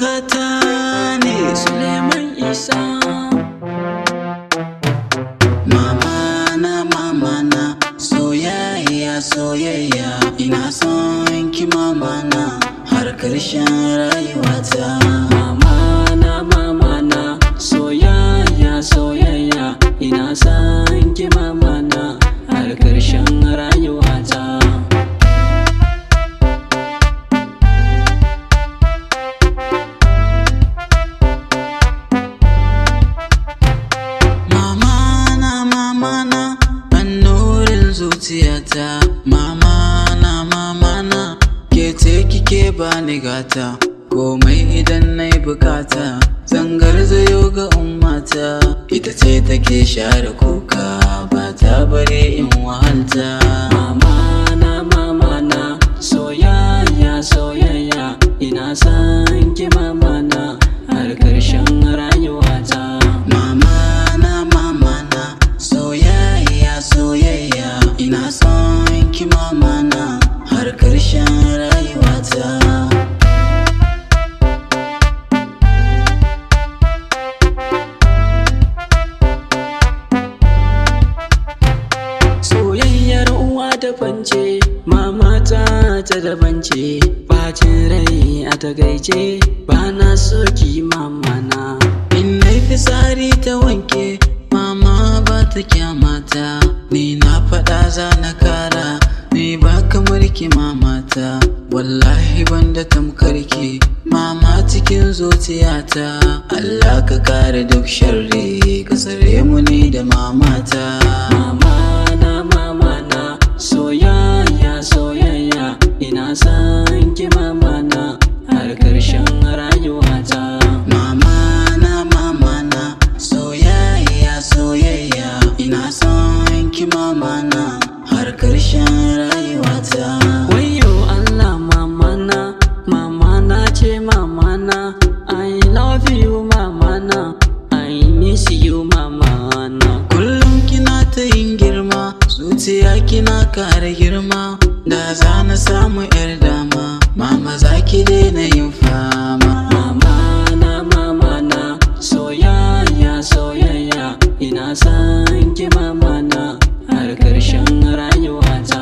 Gata ne Sulaiman-Isah. Mama na soyayya soyayya, ina son ki mama na har ƙarshen rayuwata. Mama na soyayya soyayya, ina son ki mama na har ƙarshen rayuwata. Zuciyata mama na ke ce kike bani gata, komai idan nayi bukata zan garzayo ga ummata. Ita ce take share kuka, ba ta bare in wahalta. Mama na soyayya soyayya, ina son ki mama na har ƙarshen rayuwata. Mama na soyayya soyayya, ina son ki mama na har ƙarshen rayuwata. Soyayyar uwa daban ce, mama ta daban ce, bacin rai a takaice ba na so ki mama na. In nai fitsari ta wanke, mama ba ta kyamata, ni na faɗa za na kara, ni ba kamar ki mamata. Wallahi banda tamkar ki mama cikin zuciyata. Allah ka kare duk sharri, ka tsare mu ni da mamata. Mama na soyayya soyayya, ina son ki mama na har ƙarshen rayuwata. Mama na soyayya soyayya, ina son ki mama na har ƙarshen rayuwata. Wayyo Allah mama na ce mama na, I love you mama na, I miss you mama na. Kullum kina ta yin girma, zuciya kina kara girma, da za na samu yar dama mama za ki daina yin fama. Mama na soyayya soyayya, ina son ki mama na har ƙarshen rayuwata.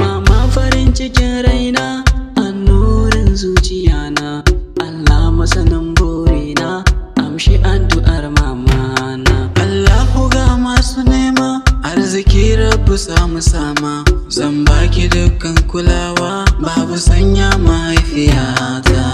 Mama farin cikin raina, annurin zuciyana, Allah masanin burina, amshi addu'ar mama na. Allahu ga masu nema, arziki rabu samu sama, zan baki dukkan kulawa, babu sanya mahaifiyata.